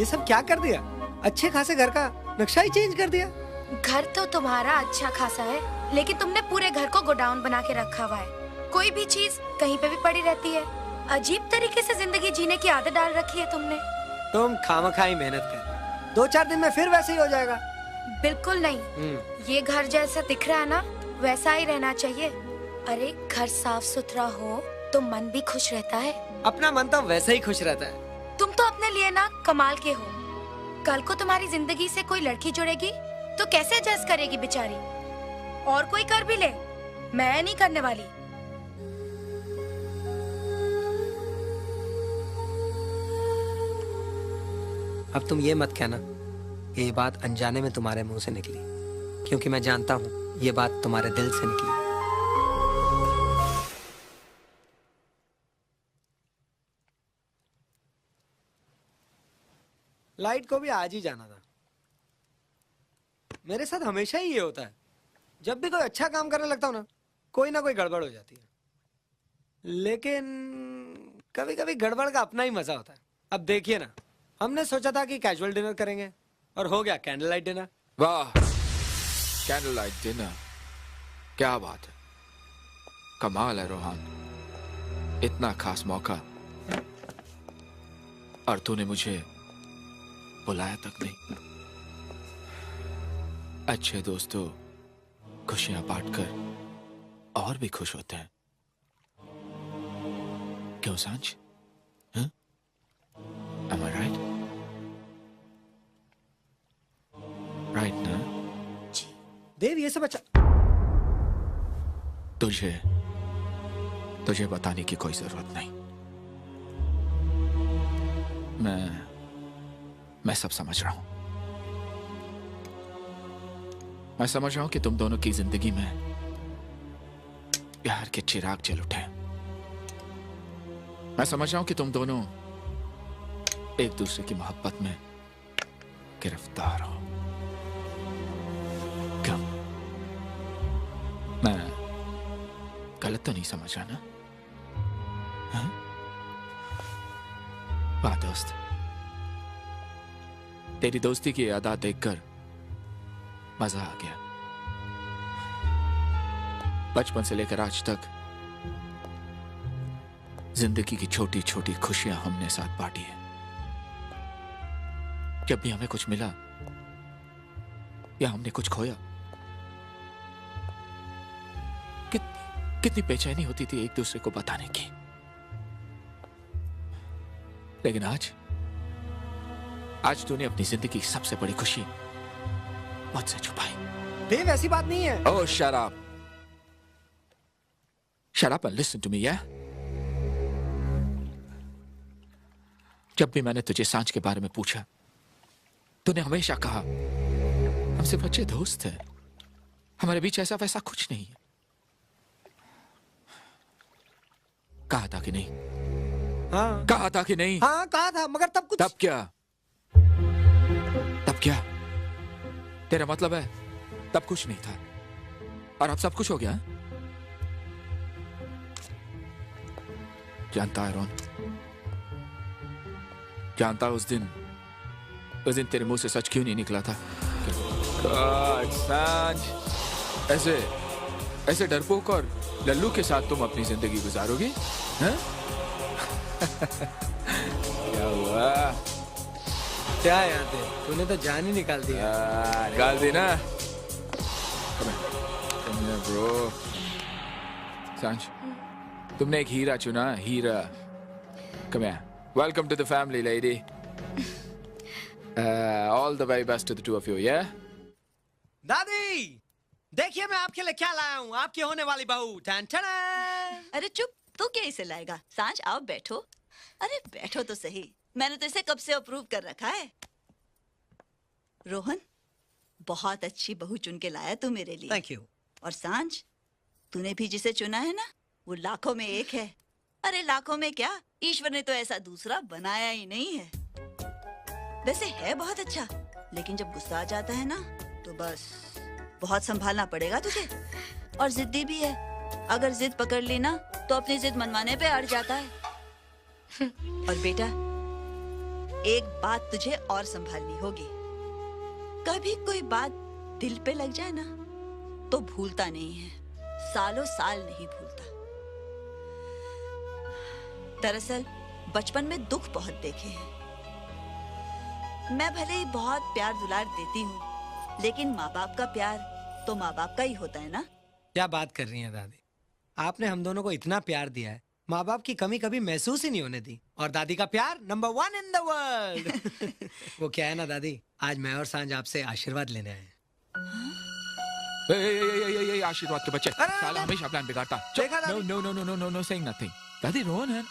ये सब क्या कर दिया? अच्छे खासे घर का नक्शा ही चेंज कर दिया। घर तो तुम्हारा अच्छा खासा है, लेकिन तुमने पूरे घर को गोडाउन बना के रखा हुआ है। कोई भी चीज कहीं पे भी पड़ी रहती है। अजीब तरीके से जिंदगी जीने की आदत डाल रखी है तुमने। तुम खामखाई मेहनत कर, 2-4 दिन में फिर वैसे ही हो जाएगा। बिल्कुल नहीं, ये घर जैसा दिख रहा है ना, वैसा ही रहना चाहिए। अरे घर साफ सुथरा हो तो मन भी खुश रहता है। अपना मन तो वैसे ही खुश रहता है। तुम तो अपने लिए ना कमाल के हो। कल को तुम्हारी जिंदगी से कोई लड़की जुड़ेगी तो कैसे एडजस्ट करेगी बेचारी? और कोई कर भी ले, मैं नहीं करने वाली। अब तुम ये मत कहना ये बात अनजाने में तुम्हारे मुंह से निकली, क्योंकि मैं जानता हूं ये बात तुम्हारे दिल से निकली। लाइट को भी आज ही जाना था। मेरे साथ हमेशा ही ये होता है, जब भी कोई अच्छा काम करने लगता हूं ना, कोई ना कोई गड़बड़ हो जाती है। लेकिन कभी कभी गड़बड़ का अपना ही मजा होता है। अब देखिए ना, हमने सोचा था कि कैजुअल डिनर करेंगे और हो गया कैंडल लाइट डिनर। वाह, कैंडल लाइट डिनर, क्या बात है, कमाल है रोहन, इतना खास मौका और तूने मुझे बुलाया तक नहीं। अच्छे दोस्तों खुशियां बांटकर और भी खुश होते हैं, क्यों सांझ? Am I right? Right ना? देव ये सब अच्छा। तुझे बताने की कोई जरूरत नहीं। मैं सब समझ रहा हूं। मैं समझ रहा हूं कि तुम दोनों की जिंदगी में प्यार के चिराग जल उठे। मैं समझ रहा हूं कि तुम दोनों एक दूसरे की मोहब्बत में गिरफ्तार हो। क्यों? मैं गलत तो नहीं समझ रहा ना? हाँ? वाह दोस्त, तेरी दोस्ती की अदा देखकर मजा आ गया। बचपन से लेकर आज तक जिंदगी की छोटी छोटी खुशियां हमने साथ बांटी है। जब भी हमें कुछ मिला या हमने कुछ खोया, कितनी बेचैनी होती थी एक दूसरे को बताने की। लेकिन आज तूने अपनी जिंदगी की सबसे बड़ी खुशी मुझसे छुपाई। देव ऐसी बात नहीं है। Oh, shut up. Shut up and listen to me, yeah? जब भी मैंने तुझे सांझ के बारे में पूछा, तूने हमेशा कहा हम सिर्फ अच्छे दोस्त हैं, हमारे बीच ऐसा वैसा कुछ नहीं है। कहा था कि नहीं? हाँ कहा था कि नहीं? हाँ कहा था, मगर तब कुछ। तब क्या? तेरा मतलब है तब कुछ नहीं था और अब सब कुछ हो गया? जानता है रोहन, जानता उस दिन तेरे मुंह से सच क्यों नहीं निकला था? सांझ, ऐसे डरपोक और लल्लू के साथ तुम अपनी जिंदगी गुजारोगे? हैं? क्या हुआ? क्या याद है, तूने तो जान ही निकाल दिया। निकाल दी ना? ब्रो सांझ, तुमने एक हीरा चुना, हीरा। Come here. Welcome to the family, lady. All the very best to the two of you, yeah? दादी, देखिए मैं आपके लिए क्या लाया हूँ, आपकी होने वाली बहू। टन टन। अरे चुप, तू क्या इसे लाएगा? सांझ आओ बैठो। अरे बैठो तो सही, मैंने तो इसे कब से अप्रूव कर रखा है। रोहन, बहुत अच्छी बहू चुन के लाया तू मेरे लिए। Thank you. और सांझ, तूने भी जिसे चुना है ना, वो लाखों में एक है। अरे लाखों में क्या, ईश्वर ने तो ऐसा दूसरा बनाया ही नहीं है। वैसे है बहुत अच्छा, लेकिन जब गुस्सा आ जाता है ना तो बस बहुत संभालना पड़ेगा तुझे। और जिद्दी भी है, अगर जिद पकड़ ली ना तो अपनी जिद मनवाने पे अड़ जाता है। और बेटा, एक बात तुझे और संभालनी होगी। कभी कोई बात दिल पे लग जाए ना तो भूलता नहीं है, सालों साल नहीं भूलता। दरअसल बचपन में दुख बहुत देखे हैं। मैं भले ही बहुत प्यार दुलार देती हूँ, लेकिन माँ बाप का प्यार तो माँ बाप का ही होता है ना। क्या बात कर रही हैं दादी, आपने हम दोनों को इतना प्यार दिया है, माँ बाप की कमी कभी महसूस ही नहीं होने दी। और दादी का प्यार नंबर 1 इन द वर्ल्ड। वो क्या है ना दादी, आज मैं और सांझ आपसे आशीर्वाद लेने आए हैं। आशीर्वाद के बच्चे, अरे, साला अरे, हमेशा प्लान बिगाड़ता। देखा नो दादी? No no no no no no saying nothing. दादी रोहन है।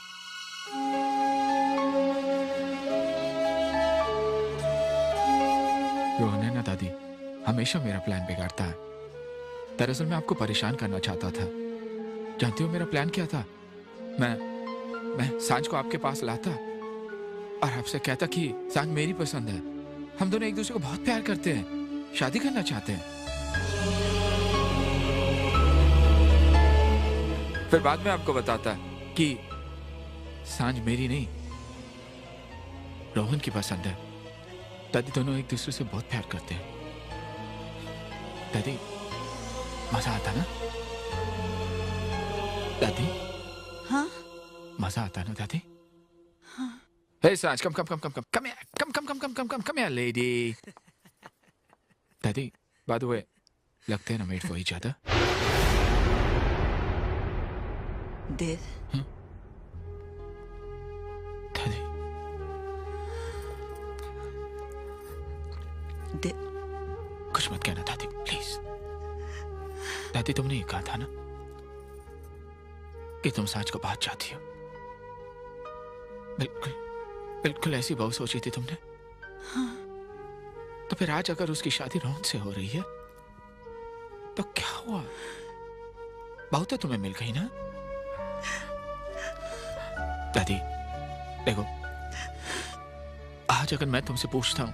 रोहन है ना दादी, हमेशा मेरा प्लान बिगाड़ता है। दरअसल मैं आपको परेशान करना चाहता था। जानती हो मेरा प्लान क्या था? मैं सांझ को आपके पास लाता और आपसे कहता कि सांझ मेरी पसंद है, हम दोनों एक दूसरे को बहुत प्यार करते हैं, शादी करना चाहते हैं। फिर बाद में आपको बताता कि सांझ मेरी नहीं, रोहन की पसंद है। दादी दोनों एक दूसरे से बहुत प्यार करते हैं। दादी मजा आता ना? दादी हाँ मजा आता ना दादी? Hey सांझ, come here, come here lady. दादी by the way, लगते हैं ना मेड फॉर ईच अदर। देव, दादी कुछ मत कहना दादी प्लीज। दादी तुमने ये कहा था ना कि तुम सांझ को बहुत चाहती हो। बिल्कुल बिल्कुल ऐसी बहू सोची थी तुमने। हाँ। तो फिर आज अगर उसकी शादी रोहन से हो रही है तो क्या हुआ? बहू तो तुम्हें मिल गई ना। दादी देखो, आज अगर मैं तुमसे पूछता हूं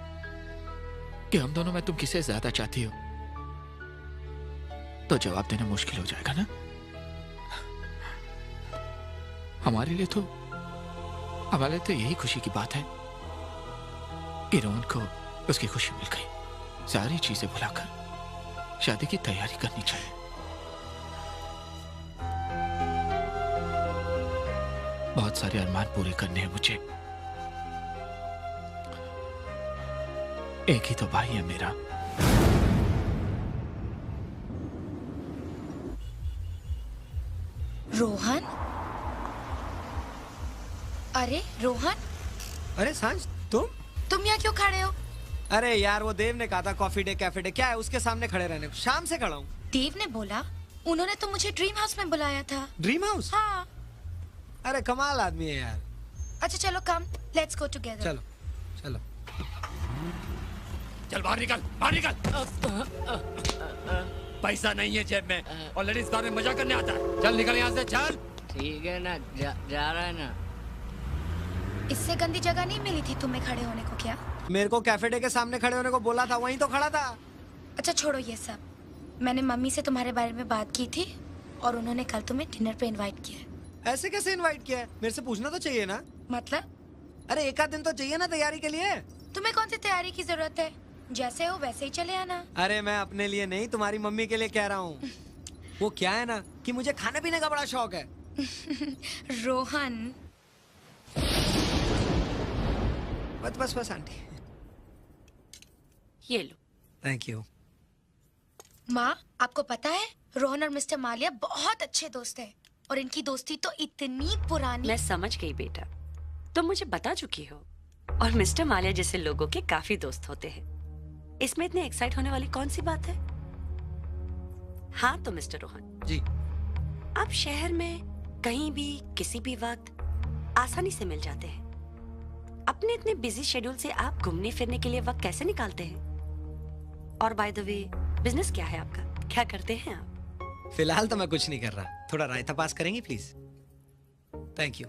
कि हम दोनों में तुम किसे ज्यादा चाहती हो तो जवाब देना मुश्किल हो जाएगा ना। हमारे लिए तो यही खुशी की बात है कि रोहन को उसकी खुशी मिल गई। सारी चीजें भुलाकर शादी की तैयारी करनी चाहिए। बहुत सारे अरमान पूरे करने हैं मुझे। एक ही तो भाई है मेरा। रोहन? अरे रोहन, अरे सांझ तुम यहाँ क्यों खड़े हो? अरे यार वो देव ने कहा था कॉफी डे कैफे डे, क्या है उसके सामने खड़े रहने को। शाम से खड़ा हूँ। देव ने बोला, उन्होंने तो मुझे ड्रीम हाउस में बुलाया था। Dream house? हाँ। अरे कमाल आदमी है यार। अच्छा चलो कम, लेट्स गो टुगेदर। चलो चलो चल बाहर निकल, बाहर निकल। पैसा नहीं है जेब में और लेडीज कार में मजा करने आता है। चल निकल यहाँ से, चल। ठीक है ना, जा रहा है ना। इससे गंदी जगह नहीं मिली थी तुम्हें खड़े होने को क्या? मेरे को कैफे डे के सामने खड़े होने को बोला था, वहीं तो खड़ा था। अच्छा छोड़ो ये सब। मैंने मम्मी से तुम्हारे बारे में बात की थी और उन्होंने कल तुम्हें डिनर पे इनवाइट किया है। ऐसे कैसे इनवाइट किया है? मेरे से पूछना तो चाहिए ना। मतलब? अरे एक आध दिन तो चाहिए ना तैयारी के लिए। तुम्हें कौन सी तैयारी की जरूरत है? जैसे हो वैसे ही चले आना। अरे मैं अपने लिए नहीं, तुम्हारी मम्मी के लिए कह रहा हूँ। वो क्या है ना कि मुझे खाने पीने का बड़ा शौक है। रोहन। बस आंटी। ये लो। Thank you. माँ, आपको पता है रोहन और मिस्टर मालिया बहुत अच्छे दोस्त हैं और इनकी दोस्ती तो इतनी पुरानी। मैं समझ गई बेटा, तुम मुझे बता चुकी हो। और मिस्टर मालिया जैसे लोगों के काफी दोस्त होते हैं। इसमें इतने एक्साइट होने वाली कौन सी बात है? हाँ तो मिस्टर रोहन जी, आप शहर में कहीं भी किसी भी वक्त आसानी से मिल जाते हैं। अपने इतने बिजी शेड्यूल से आप घूमने फिरने के लिए वक्त कैसे निकालते हैं? और बाय द वे, बिजनेस क्या है आपका? क्या करते हैं आप? फिलहाल तो मैं कुछ नहीं कर रहा। थोड़ा रायता पास करेंगी प्लीज? Thank you.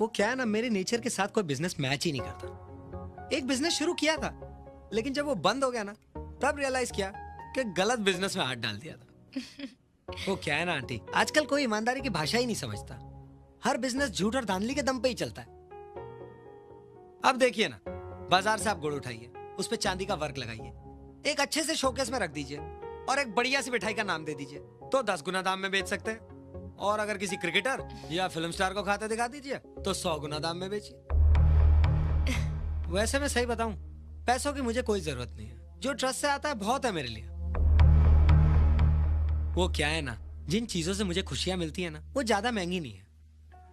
वो क्या है ना, मेरे नेचर के साथ कोई बिजनेस मैच ही नहीं करता। एक बिजनेस शुरू किया था, लेकिन जब वो बंद हो गया ना तब रियलाइज किया कि गलत बिजनेस में हाथ डाल दिया था। वो क्या है ना आंटी, आजकल कोई ईमानदारी की भाषा ही नहीं समझता। हर बिजनेस झूठ और धांधली के दम पे ही चलता है। अब देखिए ना, बाजार से आप गुड़ उठाइए, उस पे चांदी का वर्क लगाइए, एक अच्छे से शोकेस में रख दीजिए और एक बढ़िया सी मिठाई का नाम दे दीजिए, तो 10 गुना दाम में बेच सकते हैं। और अगर किसी क्रिकेटर या फिल्म स्टार को खाते दिखा दीजिए तो 100 गुना दाम में बेचिए। वैसे मैं सही बताऊं, पैसों की मुझे कोई जरूरत नहीं है, जो ट्रस्ट से आता है बहुत है मेरे लिए। वो क्या है ना, जिन चीजों से मुझे खुशियां मिलती है ना, वो ज्यादा महंगी नहीं है।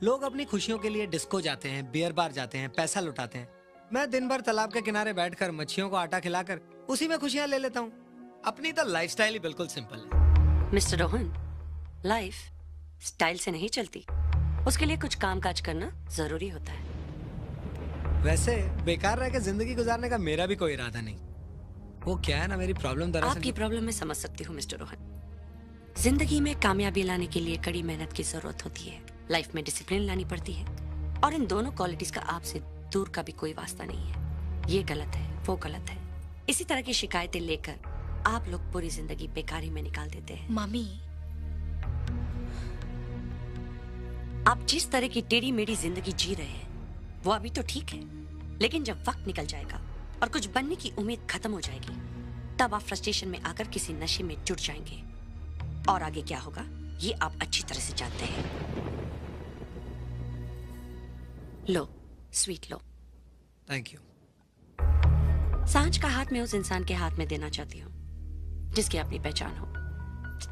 लोग अपनी खुशियों के लिए डिस्को जाते हैं, बियर बार जाते हैं, पैसा लुटाते हैं। मैं दिन भर तालाब के किनारे बैठकर मच्छियों को आटा खिलाकर उसी में खुशियां ले लेता हूँ। अपनी तो लाइफस्टाइल ही बिल्कुल सिंपल है। मिस्टर रोहन, लाइफ स्टाइल से नहीं चलती, उसके लिए कुछ काम काज करना जरूरी होता है। वैसे बेकार रह के जिंदगी गुजारने का मेरा भी कोई इरादा नहीं। वो क्या है ना, मेरी प्रॉब्लम दरअसल आपकी प्रॉब्लम मैं समझ सकती हूँ मिस्टर रोहन। जिंदगी में कामयाबी लाने के लिए कड़ी मेहनत की जरूरत होती है, लाइफ में डिसिप्लिन लानी पड़ती है, और इन दोनों क्वालिटीज का आपसे दूर का भी कोई वास्ता नहीं है। ये गलत है, वो गलत है, इसी तरह की शिकायतें लेकर आप लोग पूरी जिंदगी बेकारी में निकाल देते हैं। मम्मी, आप जिस तरह की टेढ़ी मेढ़ी जिंदगी जी रहे हैं वो अभी तो ठीक है, लेकिन जब वक्त निकल जाएगा और कुछ बनने की उम्मीद खत्म हो जाएगी, तब आप फ्रस्ट्रेशन में आकर किसी नशे में जुट जाएंगे, और आगे क्या होगा ये आप अच्छी तरह से जानते हैं। लो, स्वीट लो। Thank you. सांझ का हाथ मैं उस इंसान के हाथ में देना चाहती हूँ जिसकी अपनी पहचान हो,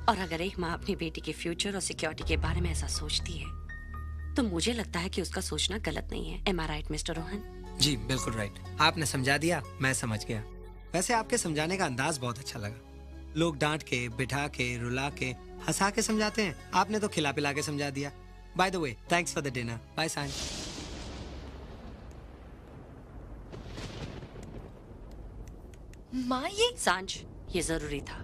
और अगर एक माँ अपनी बेटी के फ्यूचर और सिक्योरिटी के बारे में ऐसा सोचती है तो मुझे लगता है कि उसका सोचना गलत नहीं है। एम आई राइट मिस्टर रोहन? जी बिल्कुल राइट, आपने समझा दिया, मैं समझ गया। वैसे आपके समझाने का अंदाज बहुत अच्छा लगा। लोग डांट के, बिठा के, रुला के, हंसा के समझाते हैं, आपने तो खिला पिला के समझा दिया। By the way, thanks for the dinner. Bye Saanjh. माँ ये सांझ, ये जरूरी था।